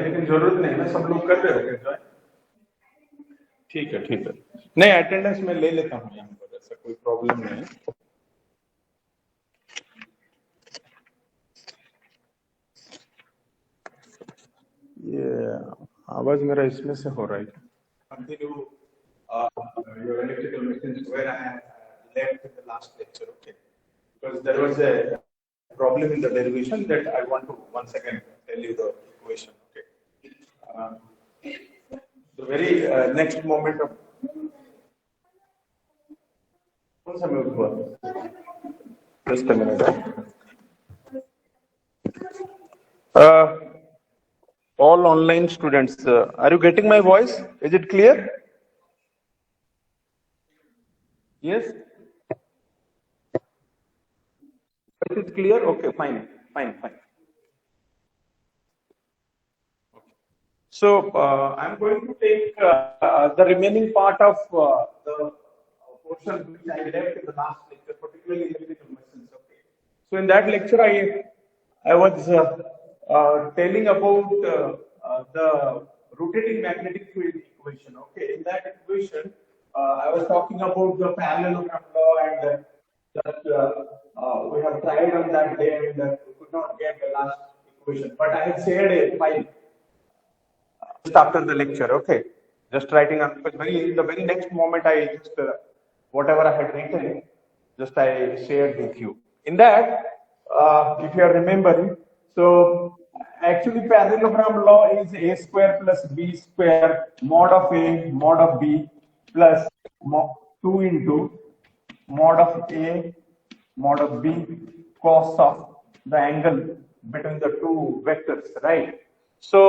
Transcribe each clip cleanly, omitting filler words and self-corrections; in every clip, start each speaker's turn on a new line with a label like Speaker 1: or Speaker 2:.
Speaker 1: लेकिन जरूरत नहीं ना, सब लोग कर रहे हैं एंजॉय। ठीक है ठीक है, नहीं अटेंडेंस में ले लेता हूँ यहाँ पर, ऐसा कोई प्रॉब्लम नहीं है। ये आवाज मेरा इसमें से हो रहा है। Continue your electrical machines where I have left in the last lecture, okay? Because there was a problem in the derivation that I want to once again tell you the equation, okay? The very next moment of just a minute. All online students, are you getting my voice? Is it clear? Yes? Is it clear? Okay, fine. So, I'm going to take the remaining part of the portion which I left in the last lecture, particularly electrical machines. Okay. So, in that lecture, I was telling about the rotating magnetic field equation. Okay. In that equation, I was talking about the parallelogram law and that we have tried on that day and we could not get the last equation. But I had shared a file just after the lecture, okay. Just writing on, because the very next moment I just whatever I had written, just I shared with you. In that, if you are remembering, so actually parallelogram law is a square plus b square mod of a mod of b plus 2 into mod of a mod of b cos of the angle between the two vectors, right? So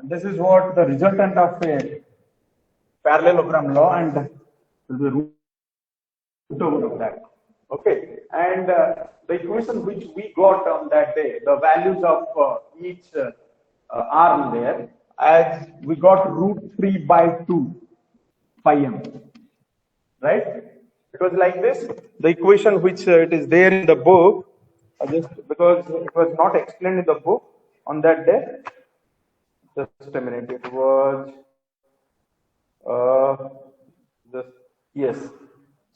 Speaker 1: this is what the resultant of a parallelogram law, and the root over of that. Okay, and the equation which we got on that day, the values of each arm there, as we got root 3 by 2 phi m, right? It was like this. The equation which it is there in the book, just because it was not explained in the book on that day. Just a minute. It was yes.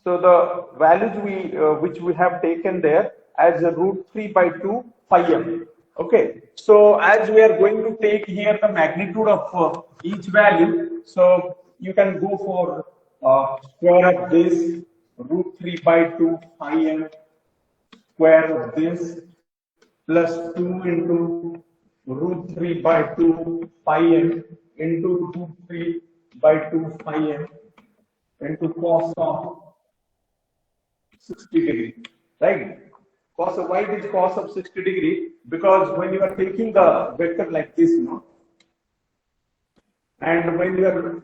Speaker 1: So the values which we have taken there as a root 3 by 2 phi m. Okay. So as we are going to take here the magnitude of each value, so you can go for square of this root 3 by 2 phi m square of this plus 2 into root 3 by 2 phi m into root 3 by 2 phi m into cos of 60 degree, right? Cos of, why it is cos of 60 degree? Because when you are taking the vector like this, and when you are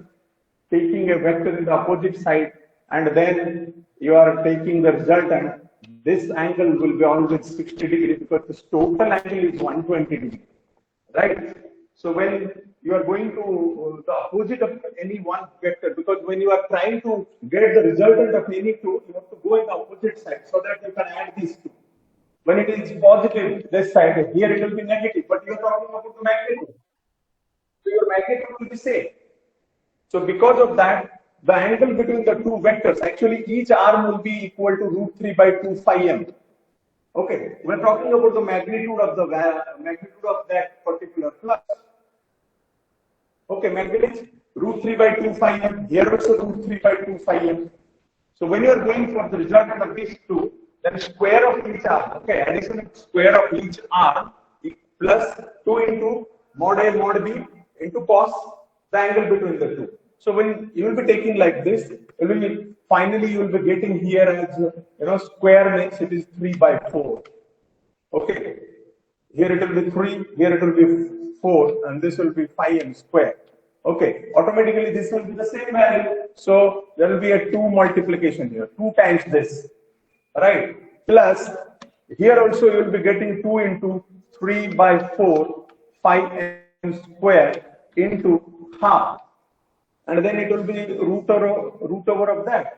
Speaker 1: taking a vector in the opposite side, and then you are taking the resultant, this angle will be always 60 degree because this total angle is 120 degree, right? So when you are going to the opposite of any one vector, because when you are trying to get the resultant of any two, you have to go in the opposite side so that you can add these two. When it is positive this side, here it will be negative, but you are talking about the magnitude. So your magnitude will be same. So because of that, the angle between the two vectors, actually each arm will be equal to root 3 by 2 phi m. Okay, we're talking about the magnitude of that particular flux. Okay, magnitude is root 3 by 2 phi m. Here also root 3 by 2 phi m. So when you are going for the resultant of these two, then square of each arm, okay, addition of square of each arm plus 2 into mod A mod B into cos the angle between the two. So when you will be taking like this, finally you will be getting here as square means it is 3 by 4. Okay, here it will be 3, here it will be 4, and this will be 5m square. Okay, automatically this will be the same value. So there will be a 2 multiplication here, 2 times this, right? Plus here also you will be getting 2 into 3 by 4 5m square into half, and then it will be root over of that.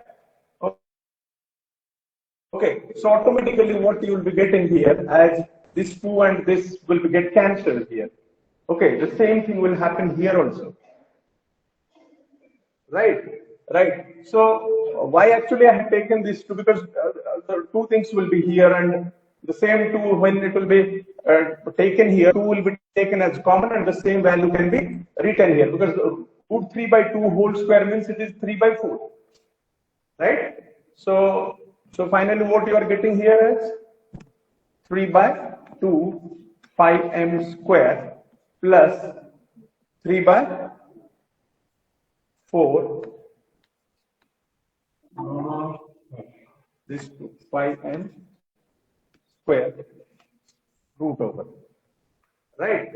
Speaker 1: Okay, so automatically what you will be getting here as this 2 and this will be get cancelled here. Okay, the same thing will happen here also. Right. So why actually I have taken these two? Because the two things will be here, and the same two, when it will be taken here, two will be taken as common, and the same value can be written here. Because root 3 by 2 whole square means it is 3 by 4, right? So finally, what you are getting here is 3 by 2 5m square plus 3 by 4 this 5m square root over, right?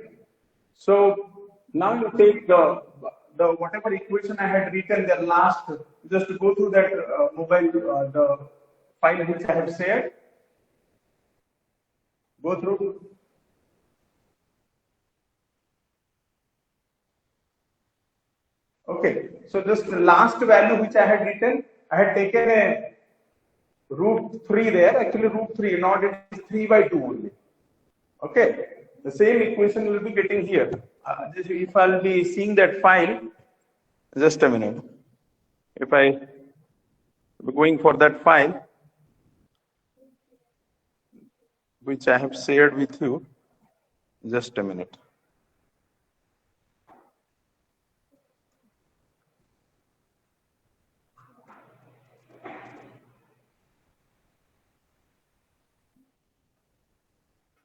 Speaker 1: So now you take the whatever equation I had written there last, just to go through that mobile the file which I have shared. Go through. Okay, so just the last value which I had written, I had taken a root 3 there, actually root 3, not it is 3 by 2 only. Okay, the same equation will be getting here. If I'll be seeing that file, just a minute. If I be going for that file, which I have shared with you, just a minute.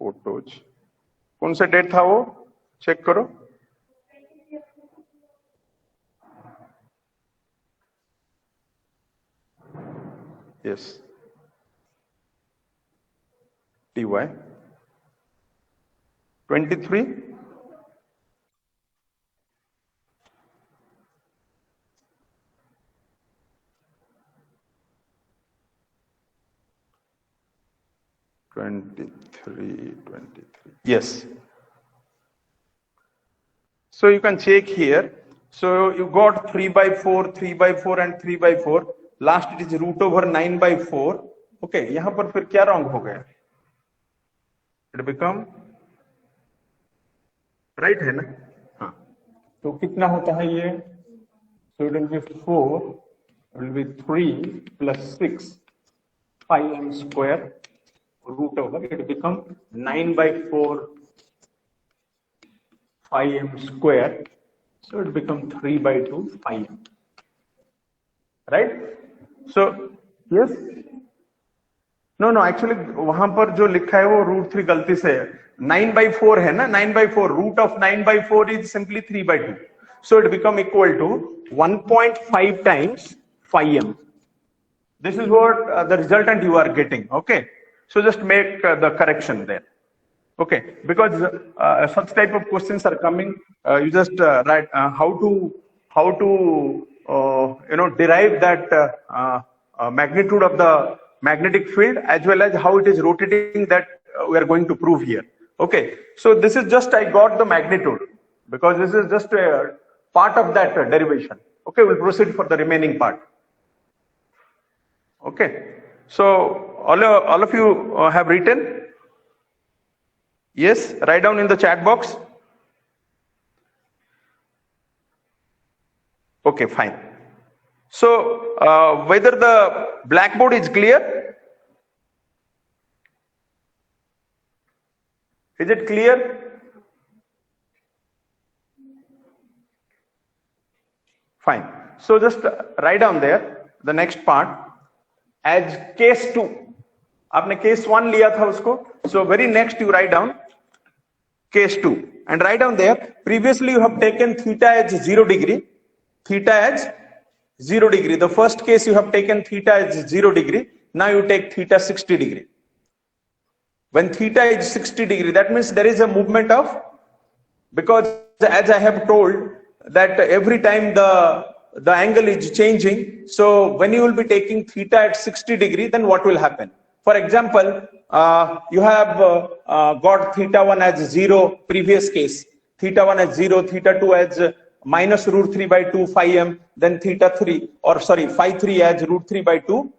Speaker 1: Photos कौन सा date था वो check करो. Yes TY 23 23. Yes. So you can check here. So you got 3 by 4, 3 by 4 and 3 by 4. Last it is root over 9 by 4. Okay, यहाँ पर फिर क्या wrong हो गया? It become right है ना? हाँ. तो कितना होता है ये? So it will be 4, it will be 3 plus 6, 5m square root over, it become 9 by 4 5m square, so it become 3 by 2 5m, right? So yes, no actually वहां पर जो लिखा है वो root 3 गलती से है. 9 by 4 है ना, 9 by 4, root of 9 by 4 is simply 3 by 2, so it become equal to 1.5 times 5m. This is what the resultant you are getting. Okay, so just make the correction there. Okay, because such type of questions are coming, you just write how to derive that magnitude of the magnetic field as well as how it is rotating, that we are going to prove here. Okay, so this is just I got the magnitude because this is just a part of that derivation. Okay, we'll proceed for the remaining part. Okay, so all of you have written. Yes, write down in the chat box. Okay, fine. So whether the blackboard is clear? Is it clear? Fine. So just write down there the next part as case 2. आपने case 1 लिया था उसको, so very next you write down case 2 and write down there. Previously you have taken theta as 0 degree, theta as 0 degree. The first case you have taken theta as 0 degree. Now you take theta 60 degree. When theta is 60 degree, that means there is a movement of, because as I have told that every time the angle is changing. So when you will be taking theta at 60 degree, then what will happen? For example, you have got theta 1 as 0 previous case, theta 1 as 0, theta 2 as minus root 3 by 2 phi m, then theta 3 or sorry phi 3 as root 3 by 2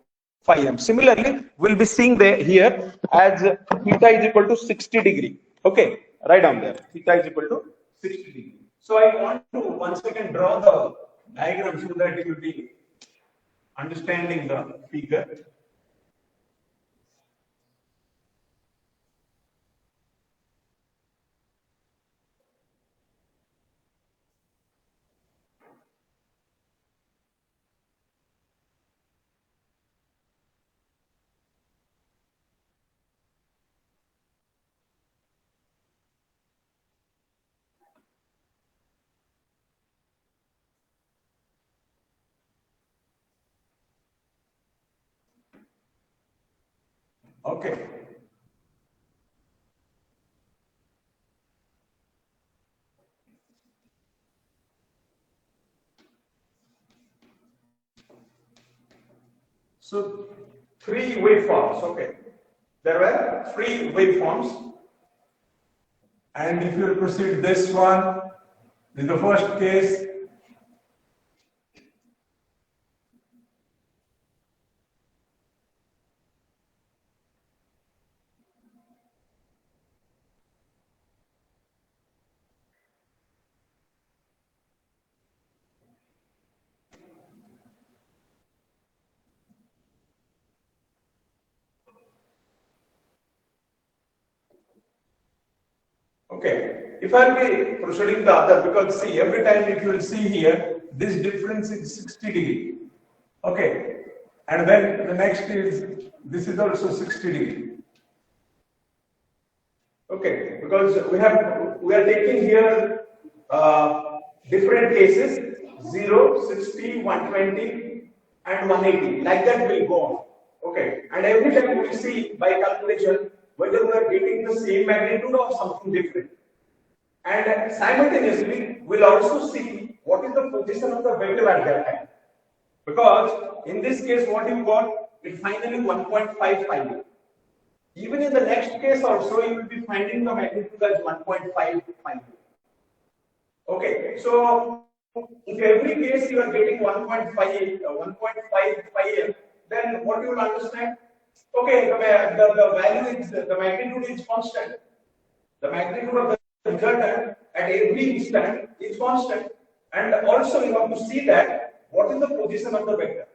Speaker 1: phi m. Similarly, we'll be seeing here as theta is equal to 60 degree. Okay, write down there theta is equal to 60 degree. So I want to once again draw the diagram so that you will be understanding the figure. Okay. So three waveforms. Okay. There were three waveforms. And if you proceed this one, in the first case, okay, if I'll be proceeding the other, because see, every time if you will see here, this difference is 60 degree. Okay, and then the next is, this is also 60 degree. Okay, because we are taking here different cases, 0, 60, 120 and 180, like that will go on. Okay, and every time we see by calculation whether we are getting the same magnitude or something different. And simultaneously, we'll also see what is the position of the vector at that time. Because in this case, what you got, it finally 1.55. Even in the next case also, you will be finding the magnitude as 1.55. Okay, so if every case you are getting 1.55, then what you will understand? Okay, the value is, the magnitude is constant. The magnitude of the resultant at every instant is constant. And also you have to see that what is the position of the vector.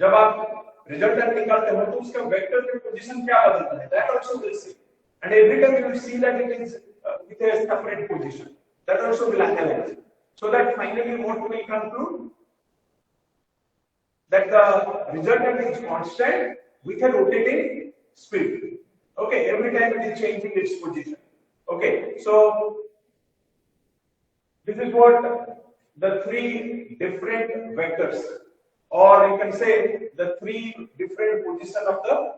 Speaker 1: जब आप resultant निकालते हो तो उसका vector की position क्या बदलता है, that also will see, and every time you will see that it is with a separate position, that also will analyze, so that finally what we will conclude, that the resultant is constant with a rotating speed. Okay, every time it is changing its position. Okay, so this is what the three different vectors, or you can say the three different positions of the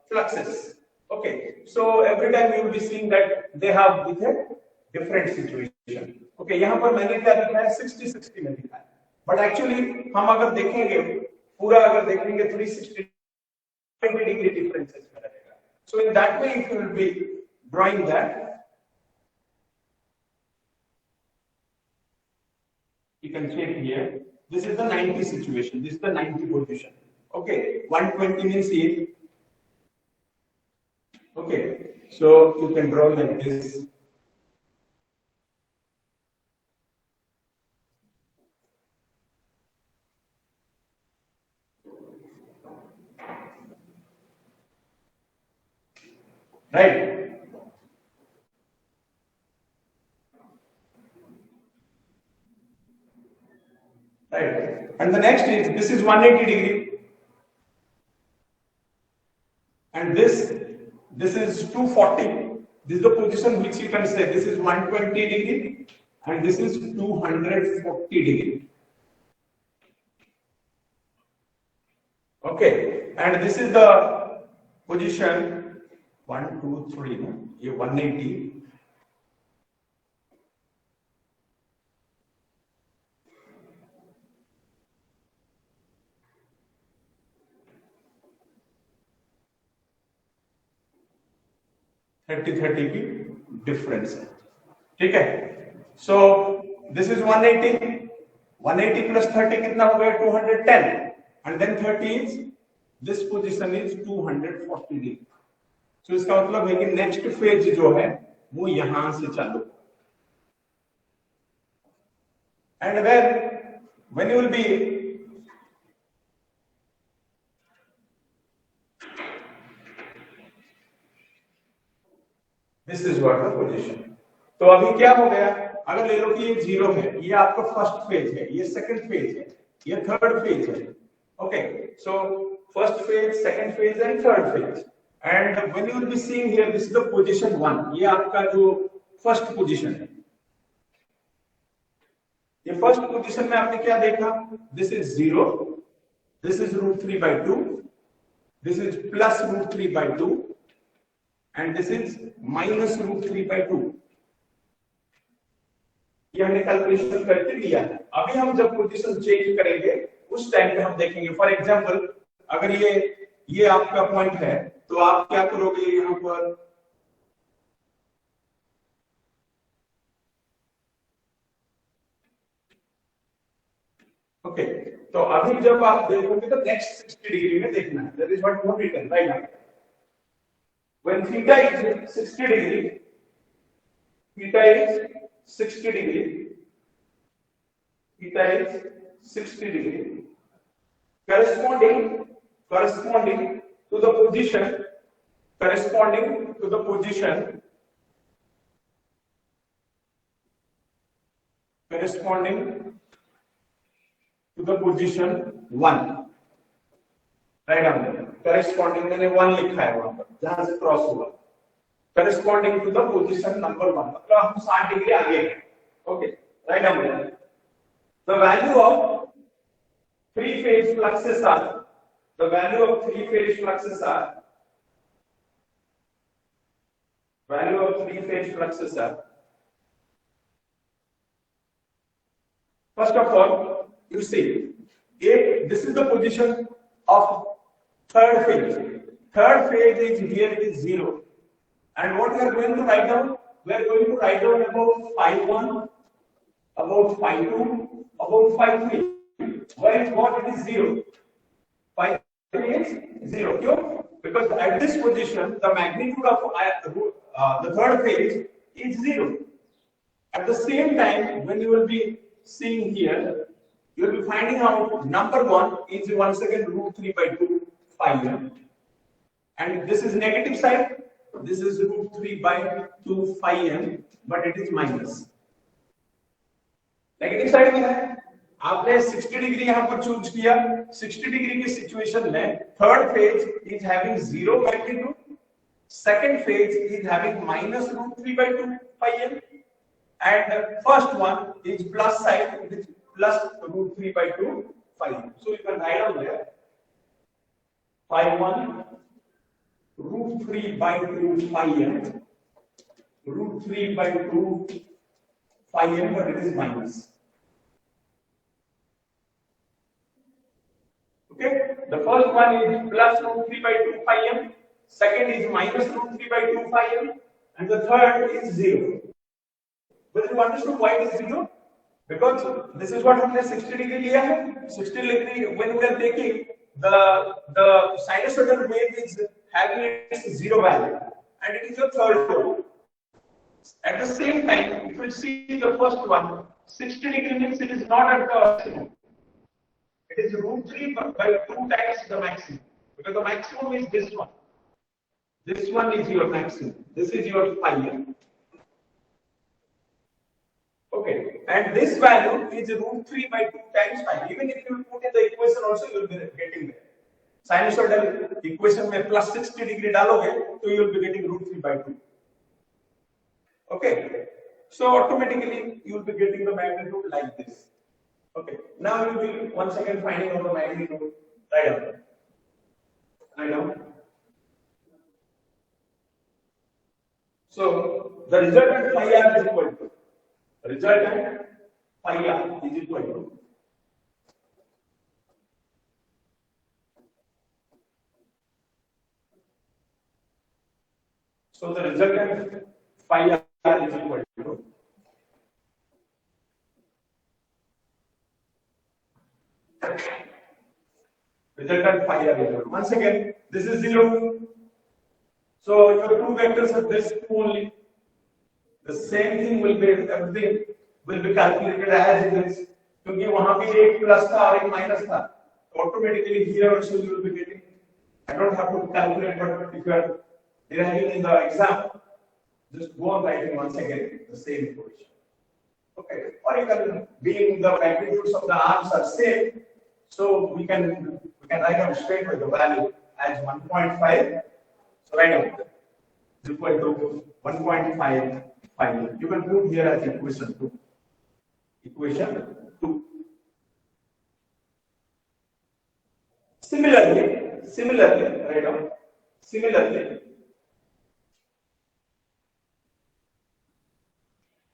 Speaker 1: fluxes. Okay, so every time you will be seeing that they have with a different situation. Okay, यहाँ पर मैंने क्या लिखा है, 60-60 में लिखा है, but actually हम अगर देखेंगे पूरा अगर देखेंगे 360 degree differences में रहेगा. So in that way, if you will be drawing that, you can check here. This is the 90 situation. This is the 90 position. Okay, 120 means 8. Okay, so you can draw like this. Right. Right. And the next is, this is 180 degree. And this is 240. This is the position which you can say this is 120 degree and this is 240 degree. Okay, and this is the position 1, 2, 3, 180. की difference है, ठीक है. So this is 180. 180 plus 30 कितना हो गया, 210, and then 30 is this position is 240 degree. So इसका मतलब है कि नेक्स्ट फेज जो है वो यहां से चालू. And then when you will be this is what the position. तो अभी क्या हो गया, अगर ले लो कि ये 0 है, ये आपका फर्स्ट फेज है, ये सेकंड फेज है, ये थर्ड फेज है. Okay, so first phase, second phase and third phase. And when you will be seeing here, this is the position 1. ये आपका जो फर्स्ट पोजीशन है, ये फर्स्ट पोजीशन में आपने क्या देखा, this is 0, this is √3/2, this is plus √3/2 and this is minus √3/2. ये हमने कैलकुलेशन करके लिया है. अभी हम जब पोजीशन चेंज करेंगे उस टाइम पे हम देखेंगे. फॉर एग्जांपल, अगर ये आपका पॉइंट है तो आप क्या करोगे यहाँ पर, ओके, तो अभी जब आप देखोगे तो नेक्स्ट 60 डिग्री में देखना है. That is what we have written right now. When theta is 60 degree, theta is 60 degree, theta is 60 degree, corresponding to the position, corresponding to the position, corresponding to the position 1. Right hand corresponding मैंने 1 लिखा है वहां पर जहां से cross हुआ. Corresponding to the position number 1, मतलब हम 60 डिग्री आगे हैं. Okay, right hand. The value of 3 phase fluxes are, the value of 3 phase fluxes are, value of 3 phase fluxes are, first of all you see, this is the position of third phase. Third phase is here, it is 0. And what we are going to write down? We are going to write down about phi1, about phi2, about phi3. Where is what? It is 0. Phi3 is 0. Why? Because at this position, the magnitude of the third phase is 0. At the same time, when you will be seeing here, you will be finding out number 1 is once again √3/2 phi m, and this is negative side, this is √3/2 phi m, but it is minus. Negative side में है, आपने 60 degree यहां पर choose किया. 60 degree की situation में third phase is having 0 magnitude, second phase is having minus √3/2 phi m, and first one is plus side, it is plus √3/2 phi m. So you can write down there phi1 √3/2 phi m, √3/2 phi m, but it is minus. Okay, the first one is plus √3/2 phi m, second is minus √3/2 phi m, and the third is 0. But you understood why it is 0? Because this is what हमने 60 degree लिया है. 60 degree when we are taking the sinusoidal wave is having its 0 value, and it is your third pole. At the same time, if you see the first one, 60 degree means it is not at the maximum. It is √3/2 times the maximum, because the maximum is this one. This one is your maximum. This is your phi m. Okay, and this value is √3/2 times phi. Even if you put in the equation also, you will be getting there. Sinusoidal equation में plus 60 degree डालोगे तो you will be getting √3/2. Okay, so automatically you will be getting the magnitude like this. Okay, now you will be once again finding out the magnitude right now. So the resultant phi r is equal to, resultant phi r is equal to so the resultant phi r is equal to resultant phi r is equal to, once again this is 0, so your two vectors are this only. The same thing will be everything will be calculated as it is, क्योंकि वहां भी एक plus था और एक minus था, automatically here also you will be getting, I don't have to calculate, but if you are deriving in the exam, just go on writing once again the same equation. Okay, or you can, being the magnitudes of the arms are same, so we can write down straight with the value as 1.5. So right now is equal to 1.55. You can put here as equation 2. Equation 2. Similarly, right now.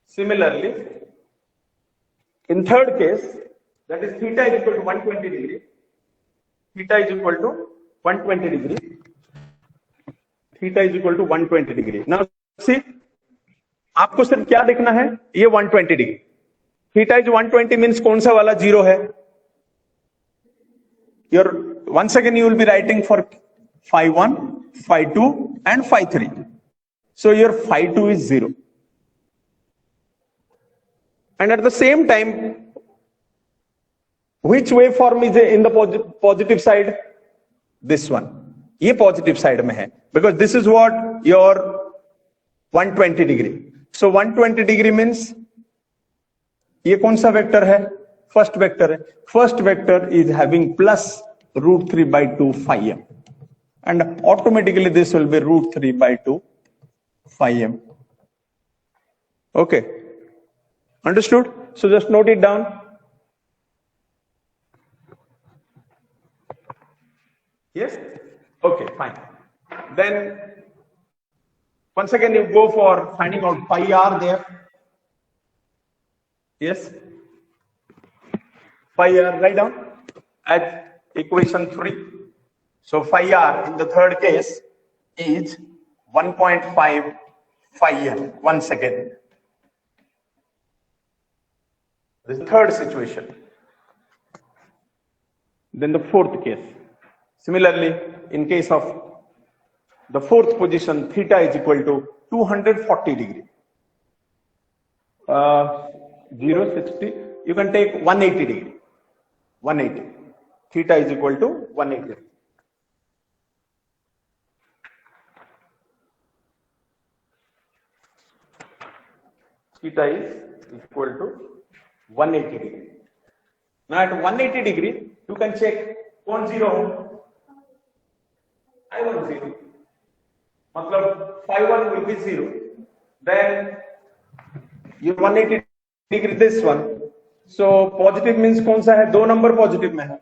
Speaker 1: Similarly, in third case, that is theta is equal to 120 degree. Theta is equal to 120 degree. Theta is equal to 120 degree. Now see, आपको सिर्फ क्या देखना है, ये 120 degree. Theta is 120 means कौन सा वाला 0 है? Once again you will be writing for phi 1, phi 2 and phi 3. So your phi 2 is 0. And at the same time, which waveform is in the positive side? This one. ये positive side में है, because this is what your 120 degree. So 120 degree means ये कौन सा vector है? First vector है. First vector is having plus root 3 by 2 phi m, and automatically this will be root 3 by 2 phi m. Okay, understood? So just note it down. Yes? Okay, fine. Then once again you go for finding out phi r there. Yes? Phi r, write down as equation 3. So phi r in the third case is 1.5 phi m. Once again. This is the third situation. Then the fourth case. Similarly, in case of the fourth position, theta is equal to 240 degree. 60, you can take 180 degree. 180. Theta is equal to 180. Theta is equal to 180 degree. Now at 180 degree, you can check कौन 0. I1 0. मतलब phi 1 will be 0. Then your 180 degree this one. So positive means कौन सा है? 2 number positive में है.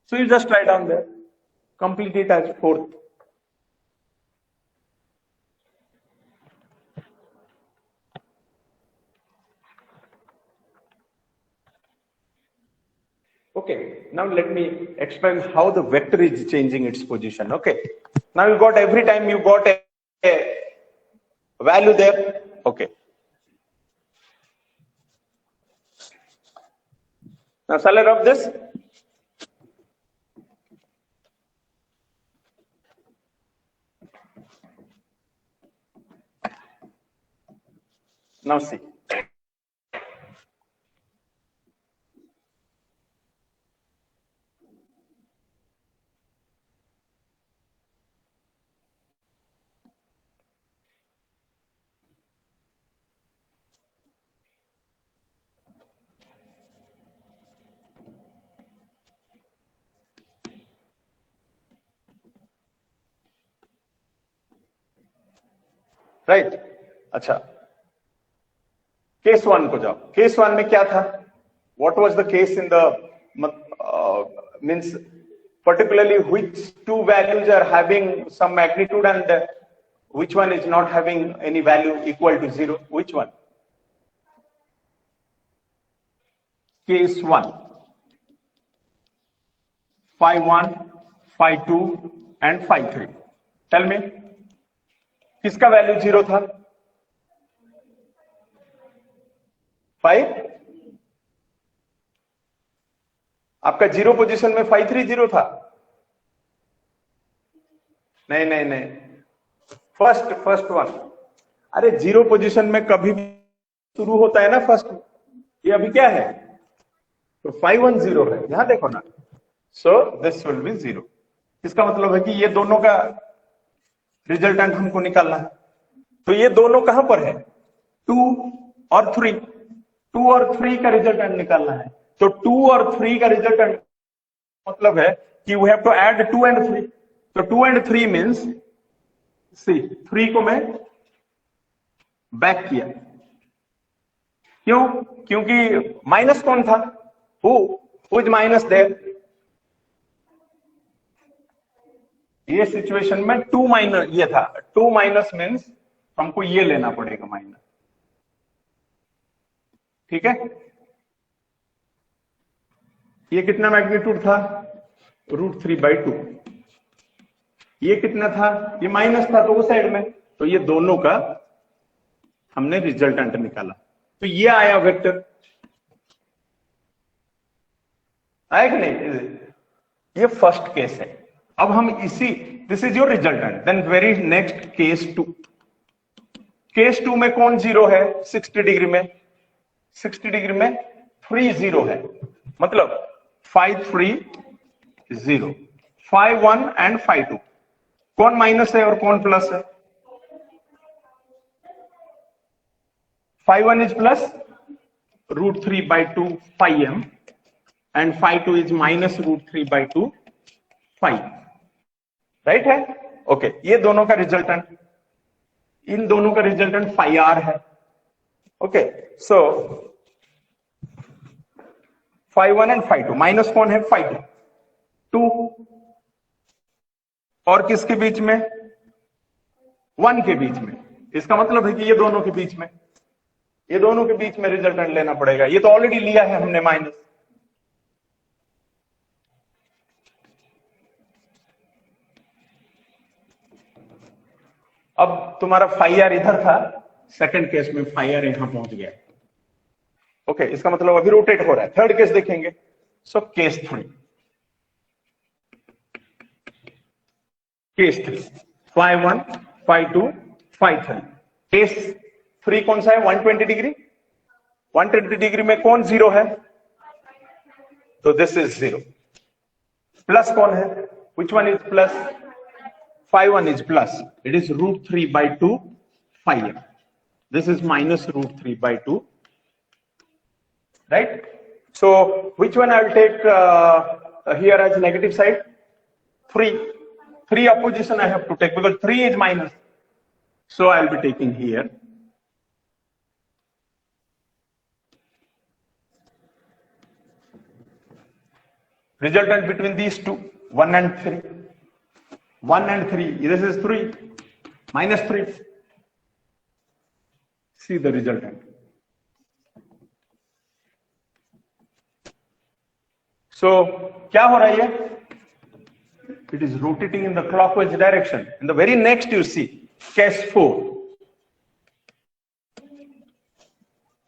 Speaker 1: So you just write down there. Complete it as fourth. Okay, now let me explain how the vector is changing its position. Okay, now you got, every time you got a value there. Okay, now shall I rub this? Now see. Right अच्छा, case 1 को जाओ. Case 1 में क्या था? What was the case in the means particularly which two values are having some magnitude and which one is not having any value equal to 0? Which one? Case 1, phi 1, phi 2 and phi 3. Tell me, किसका value 0 था? 5. आपका 0 position में phi 3 0 था? नहीं, first one. अरे 0 position में कभी शुरू होता है ना फर्स्ट, ये अभी क्या है, तो 510 है, यहां देखो ना, सो दिस विल बी 0। इसका मतलब है कि ये दोनों का रिजल्टेंट हमको निकालना है। तो ये दोनों कहां पर है, 2 और 3, 2 और 3 का रिजल्टेंट निकालना है। तो 2 और 3 का रिजल्टेंट मतलब है कि we have to add 2 and 3। तो 2 एंड 3 मींस सी 3 को मैं बैक किया, क्यों, क्योंकि माइनस कौन था, हु इज माइनस देयर, ये सिचुएशन में 2 माइनस ये था, 2 माइनस मींस हमको ये लेना पड़ेगा माइनस, ठीक है। ये कितना मैग्नीट्यूड था, √3/2। ये कितना था, ये माइनस था तो वो साइड में, तो ये दोनों का हमने रिजल्टेंट निकाला, तो ये आया वेक्टर, आया कि नहीं, ये फर्स्ट केस है। अब हम इसी, this is your resultant, then very next case 2। Case 2 में कौन 0 है, 60 डिग्री में, 60 डिग्री में 3 0 है, मतलब 5 3 0, 5 1 एंड 5 2, कौन माइनस है और कौन प्लस है, 5 1 is plus √3/2 5m and 5 2 is minus √3/2 5, right है, ओके। ये दोनों का रिजल्टेंट, इन दोनों का रिजल्टेंट 5r है, ओके। सो 5 1 एंड 5 2, माइनस कौन है, 5 2 और किसके बीच में, 1 के बीच में। इसका मतलब है कि ये दोनों के बीच में, ये दोनों के बीच में रिजल्टेंट लेना पड़ेगा, ये तो ऑलरेडी लिया है हमने माइनस। अब तुम्हारा 5r इधर था, सेकंड केस में 5r यहां पहुंच गया, ओके। इसका मतलब अभी रोटेट हो रहा है। थर्ड केस देखेंगे, सो केस 3, केस 3 5 1 5 2 5 3। केस 3 कौन सा है, 120 डिग्री, 120 डिग्री में कौन 0 है, तो दिस इज 0। प्लस कौन है, which one is plus, 5 1 is plus, it is √3/2 5m, this is minus √3/2, right? So which one I will take here as negative side, 3 opposition I have to take because 3 is minus, so I will be taking here resultant between these two, 1 and 3, 1 and 3, this is 3 minus 3, see the resultant. So क्या हो रहा है, it is rotating in the clockwise direction. In the very next you see case 4,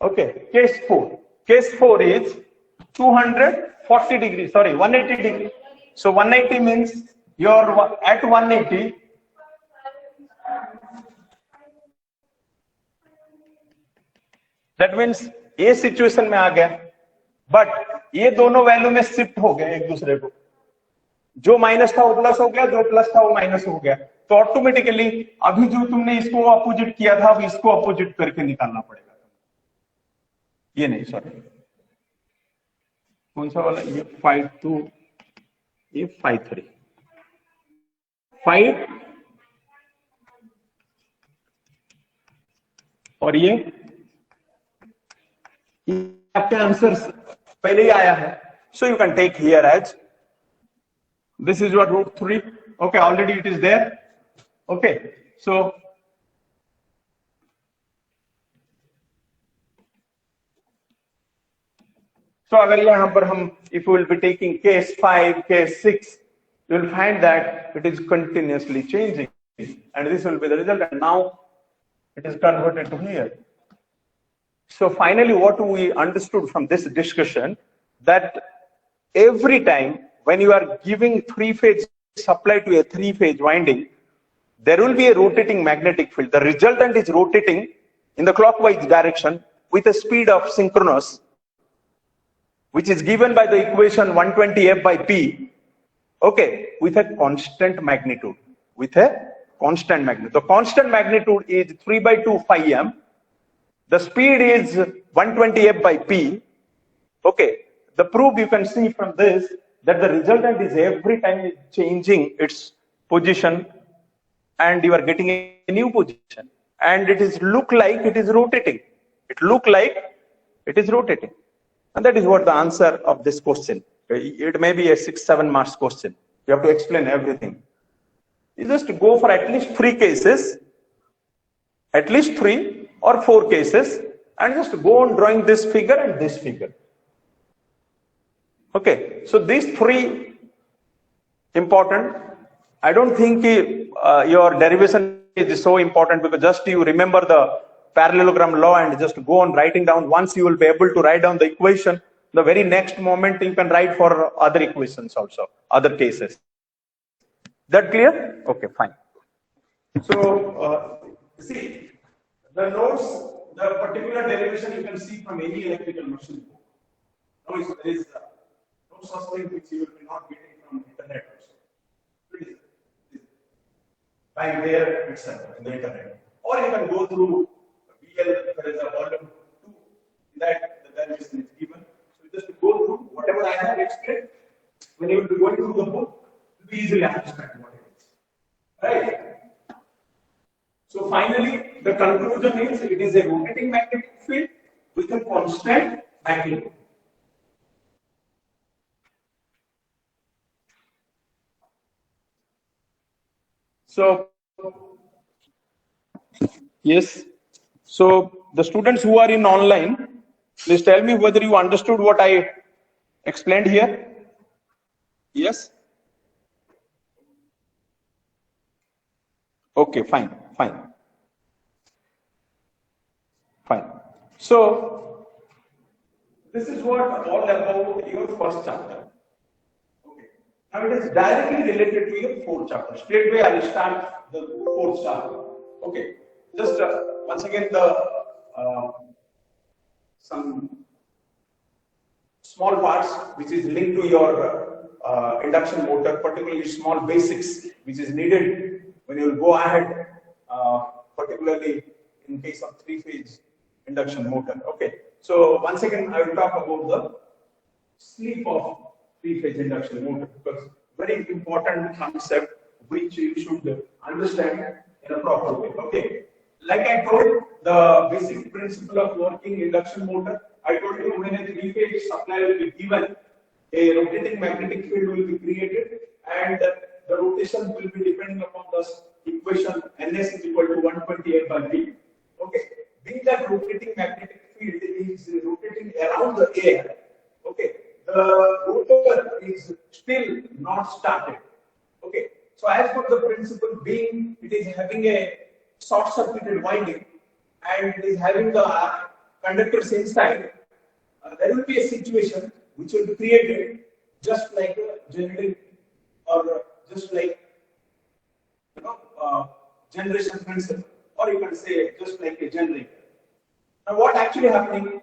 Speaker 1: okay, case 4 is 240 degrees, sorry 180 degree. So 180 means you're at 180, that means ये situation में आ गया, but ये दोनों value में शिफ्ट हो गए एक दूसरे को, जो माइनस था वो प्लस हो गया, जो प्लस था वो माइनस हो गया, तो ऑटोमेटिकली अभी जो तुमने इसको अपोजिट किया था अब इसको अपोजिट करके निकालना पड़ेगा। ये नहीं, सॉरी कौन सा वाला, ये 5 2, ये 5 3, 5 और ये आपके आंसर पहले ही आया है, so you can take here as this is your √3, okay, already it is there, okay. So अगर यहां पर हम if you will be taking case 5, case 6, you will find that it is continuously changing and this will be the result, and now it is converted to here. So finally what we understood from this discussion, that every time when you are giving 3-phase supply to a 3-phase winding, there will be a rotating magnetic field. The resultant is rotating in the clockwise direction with a speed of synchronous, which is given by the equation 120 F by P, okay, with a constant magnitude, The constant magnitude is 3 by 2 phi m. The speed is 120 F by P. Okay, the proof you can see from this that the resultant is every time is changing its position and you are getting a new position, and it is look like it is rotating. And that is what the answer of this question. It may be a 6-7 marks question. You have to explain everything. You just go for at least 3 cases, at least 3 or 4 cases, and just go on drawing this figure and this figure. Okay, so these 3 important. I don't think your derivation is so important, because just you remember the parallelogram law and just go on writing down. Once you will be able to write down the equation, the very next moment you can write for other equations also, other cases. That clear? Okay, fine. So see the notes, the particular derivation you can see from any electrical machine book. Now there is no such thing which you will be not getting from internet also. By there itself in the internet, or you can go through BL. There is a volume 2 that the derivation is given. So just go through whatever I have explained. When you will be going through the book, you will easily understand what it is. Right? So finally, the conclusion is it is a rotating magnetic field with a constant magnitude. So, yes. So the students who are in online, please tell me whether you understood what I explained here. Yes? Okay, fine. So, this is what all about your first chapter. Okay. Now it is directly related to your fourth chapter. Straight away I will start the fourth chapter. Okay. Just once again some small parts which is linked to your induction motor, particularly small basics which is needed when you will go ahead, particularly in case of 3-phase induction motor. Okay. So once again I will talk about the sleep of 3-phase induction motor, because very important concept which you should understand in a proper way. Okay. Like I told, the basic principle of working induction motor, I told you when a 3-phase supply will be given, a rotating magnetic field will be created, and the rotation will be depending upon the equation Ns is equal to 128 by V. Okay. Being that rotating magnetic field is rotating around the air, okay, the rotor is still not started. Okay. So as per the principle, being it is having a short-circuited winding and it is having the conductors inside, there will be a situation which will be created just like a generator, or just like generation principle, or you can say just like a generator. Now what actually happening,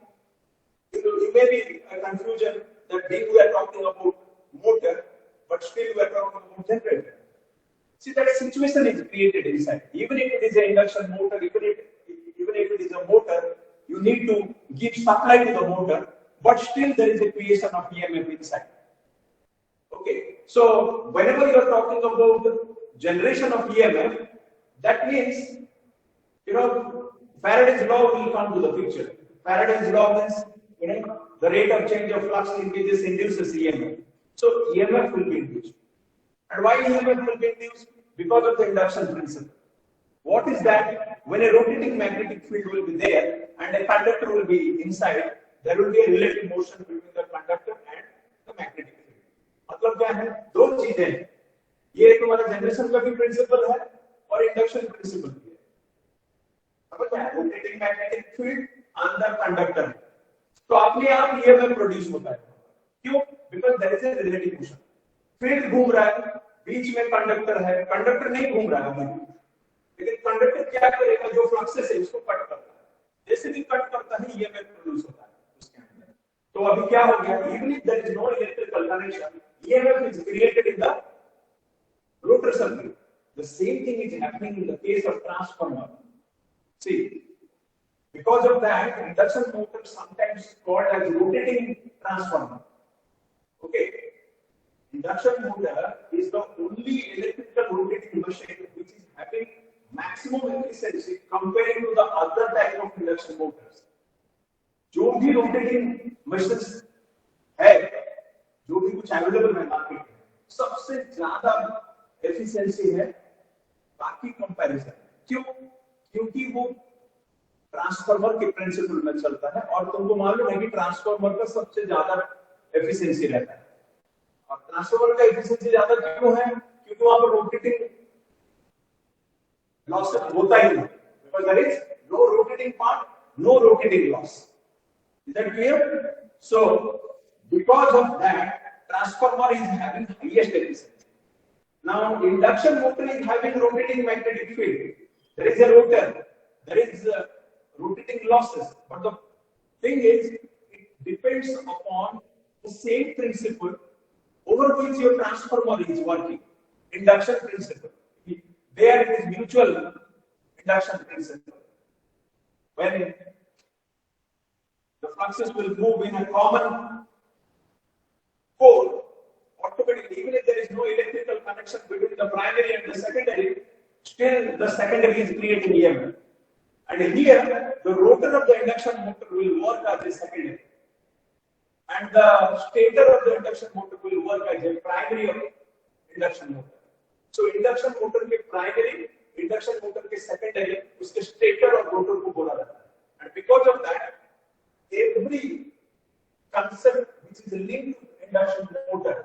Speaker 1: it may be a confusion that we are talking about motor, but still we are talking about generator. See, that situation is created inside. Even if it is an induction motor, even if it is a motor, you need to give supply to the motor, but still there is a creation of EMF inside. Okay. So whenever you are talking about the generation of EMF, that means, Faraday's law will come to the picture. Faraday's law means, the rate of change of flux linkages induces EMF. So EMF will be induced. And why EMF will be induced? Because of the induction principle. What is that? When a rotating magnetic field will be there and a conductor will be inside, there will be a relative motion between the conductor and the magnetic field. मतलब क्या है? दो चीजें हैं. ये तुम्हारा generation का भी प्रिंसिपल है और इंडक्शन प्रिंसिपल भी है. समझ में? रोटेटिंग मैग्नेटिक फील्ड अंदर कंडक्टर है. तो अपने आप EMF प्रोड्यूस होता है. क्यों? Because there is a relative motion. Field घूम रहा है, बीच में कंडक्टर है, कंडक्टर नहीं घूम रहा है, लेकिन कंडक्टर क्या करेगा, जो फ्लक्सेस है उसको कट करता है, जैसे भी कट करता है ईएमएफ प्रोड्यूस होता है उसके अंदर। तो अभी क्या हो गया, even if there is no electrical connection, EMF is created in the rotor circuit. The same thing is happening in the case of transformer. See, because of that, induction motor sometimes called as rotating transformer. Okay, induction motor is the only electrical rotating machine which is having maximum efficiency compared to the other type of induction motors. जो भी rotating machines है, जो भी कुछ available है market में, सबसे ज्यादा एफिशिएंसी है बाकी कंपैरिजन। क्यों? क्योंकि वो ट्रांसफार्मर के प्रिंसिपल में चलता है और तुमको मालूम है कि ट्रांसफार्मर का सबसे ज्यादा एफिशिएंसी रहता है। और ट्रांसफार्मर का एफिशिएंसी ज्यादा क्यों है? क्योंकि वहां पर रोटेटिंग लॉस होता ही नहीं, because there is no rotating part, no rotating loss. Is that clear? So because of that transformer is having highest efficiency. Now, induction motor is having rotating magnetic field. There is a rotor, there is rotating losses. But the thing is, it depends upon the same principle over which your transformer is working. Induction principle. There it is mutual induction principle. When the fluxes will move in a common pole, automatically, even if there is no electrical connection between the primary and the secondary, still the secondary is creating EMF. And here, the rotor of the induction motor will work as a secondary. And the stator of the induction motor will work as a primary of induction motor. So, induction motor के primary, induction motor के secondary, उसके stator और rotor को बोला जाता है. And because of that, every concept which is linked to induction motor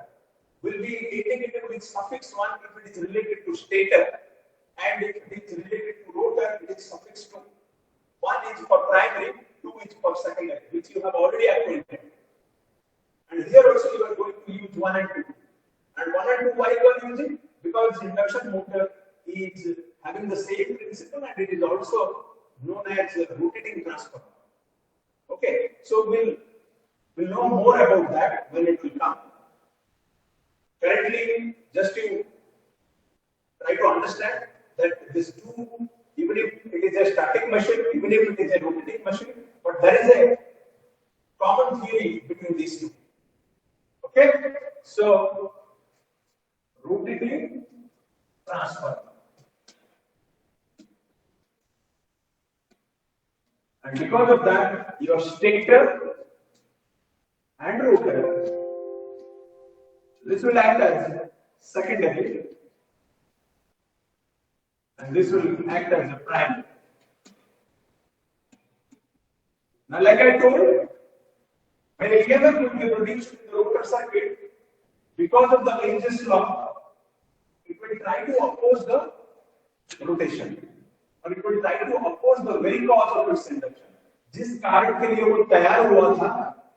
Speaker 1: will be indicated with suffix 1 if it is related to stator, and if it is related to rotor, it is suffix 2. 1 is for primary, 2 is for secondary, which you have already acquainted. And here also you are going to use 1 and 2. And 1 and 2, why you are using? Because induction motor is having the same principle and it is also known as rotating transformer. Okay, so we'll know more about that when it will come. Currently, just to try to understand that this two, even if it is a static machine, even if it is a rotating machine, but there is a common theory between these two. Okay, so rotating transformer, and because of that, your stator and rotor, this will act as secondary and this will act as a primary. Now, like I told, when EMF will be produced in the rotor circuit, because of the Lentz's law, it will try to oppose the rotation, or it will try to oppose the very cause of its induction. जिस कारण के लिए वो तैयार हुआ था,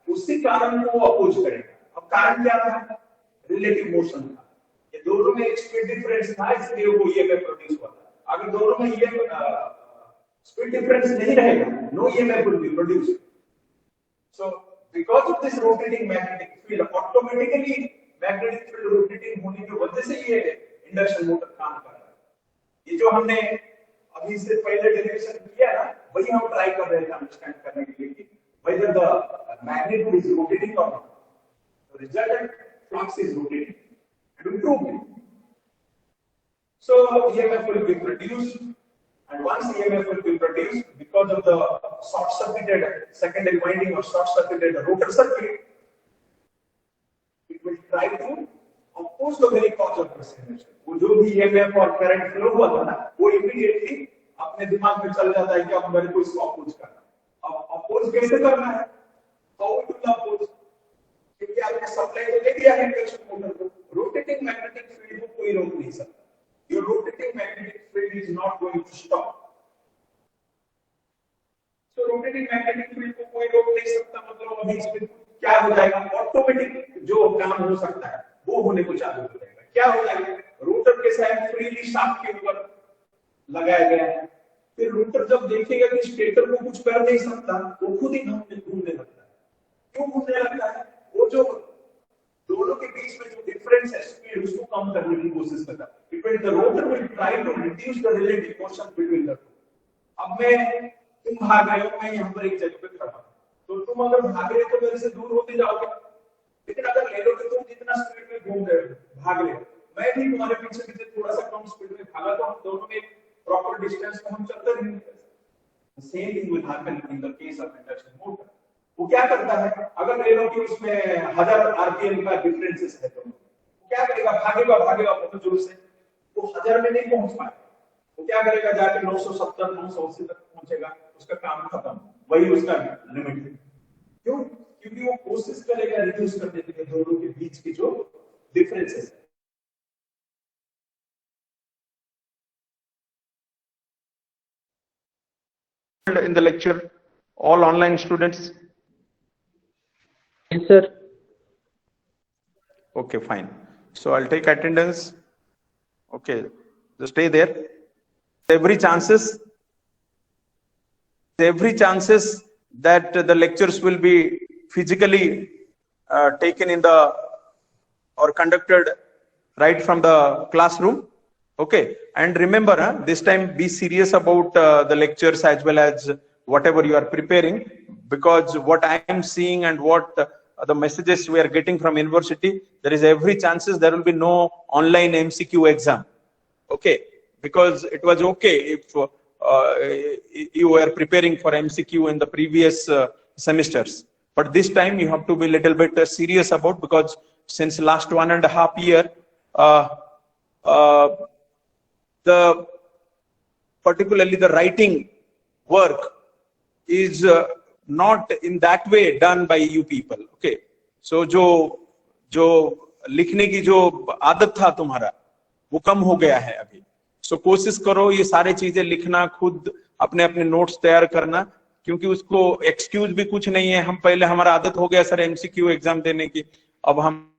Speaker 1: उसी कारण को वो अपोज करेगा। अब कारण क्या था? रिलेटिव मोशन था। ये दोनों में एक स्पीड डिफरेंस था, इसलिए वो ईएमएफ प्रोड्यूस हुआ था। अगर दोनों में ये स्पीड डिफरेंस नहीं रहेगा, no EMF will be produced. So because of this rotating magnetic field, automatically magnetic field rotating होने की वजह से ये इंडक्शन मोटर काम कर रहा है। ये जो हमने अभी से पहले डेरिवेशन किया ना, वही हम ट्राई कर रहे थे अंडरस्टैंड करने के लिए कि whether the magnet is rotating or not. The resultant flux is rotating and improving. So EMF will be produced, and once EMF will be produced, because of the short-circuited secondary winding or short-circuited rotor circuit, it will try to oppose the very cause of precipitation. वो जो भी EMF और current flow हुआ था ना, वो immediately अपने दिमाग में चल जाता है कि अब मेरे को इसको अपोज करना है। अब अपोज कैसे करना है? How to oppose? क्योंकि आपने सप्लाई तो दे दिया है इंडक्शन मोटर को, रोटेटिंग मैग्नेटिक फील्ड को कोई रोक नहीं सकता। Your rotating magnetic field is not going to stop. So rotating magnetic field को कोई रोक नहीं सकता, मतलब अभी इसमें क्या हो जाएगा? ऑटोमेटिक जो काम हो सकता है वो होने को चालू हो जाएगा। क्या हो जाएगा? रोटर के साथ फ्रीली शाफ्ट के ऊपर लगाया गया है, फिर रोटर जब देखेगा कि स्टेटर को कुछ कर
Speaker 2: नहीं सकता, वो खुद ही घूमने लगता है। क्यों घूमने लगता है? वो जो दोनों के बीच में जो डिफरेंस है स्पीड, उसको कम करने की कोशिश करता है। It the rotor will try to reduce the relative motion between the two. अब तुम भाग रहे हो, मैं यहाँ पर एक जगह पे खड़ा हूं, तो तुम अगर भाग रहे हो तो मेरे से दूर होते जाओगे। लेकिन अगर ले लो कि तुम जितना स्पीड में घूम रहे हो, भाग रहे हो, मैं भी तुम्हारे पीछे पीछे थोड़ा सा कम स्पीड में भागा, तो हम दोनों में प्रॉपर डिस्टेंस में हम चलते रहेंगे। Same thing will happen in the case of induction motor. वो क्या करता है, अगर ले लो कि उसमें 1000 आरपीएम का डिफरेंसेस है, तो वो क्या करेगा, भागेगा बहुत जोर से, वो 1000 में नहीं पहुंच पाएगा। वो क्या करेगा, जाके 970 980 तक पहुंचेगा, उसका काम खत्म, वही उसका लिमिट है। क्यों? क्योंकि वो कोशिश करेगा रिड्यूस करने के लिए दोनों के बीच की जो डिफरेंसेस है।
Speaker 1: In the lecture, all online students?
Speaker 3: Yes, sir.
Speaker 1: Okay, fine. So I'll take attendance. Okay, just stay there. Every chances that the lectures will be physically taken in the or conducted right from the classroom. Okay, and remember, this time be serious about the lectures as well as whatever you are preparing, because what I am seeing and what the messages we are getting from university, there is every chances there will be no online MCQ exam. Okay, because it was okay if you were preparing for MCQ in the previous semesters, but this time you have to be a little bit serious about, because since last 1.5 years, particularly the writing work is not in that way done by you people. Okay, so जो लिखने की जो आदत था तुम्हारा, वो कम हो गया है अभी। सो कोशिश करो ये सारे चीजें लिखना, खुद अपने अपने नोट्स तैयार करना, क्योंकि उसको एक्सक्यूज भी कुछ नहीं है। हम पहले हमारा आदत हो गया सर MCQ एग्जाम देने की, अब हम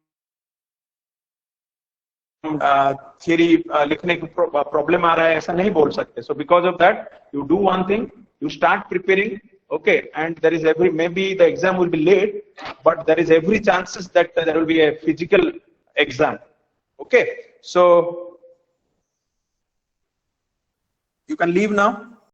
Speaker 1: थियरी लिखने की प्रॉब्लम आ रहा है, ऐसा नहीं बोल सकते। So because of that you do one thing, you start preparing, okay, and there is maybe the exam will be late, but there is every chances that there will be a physical exam. Okay, so you can leave now.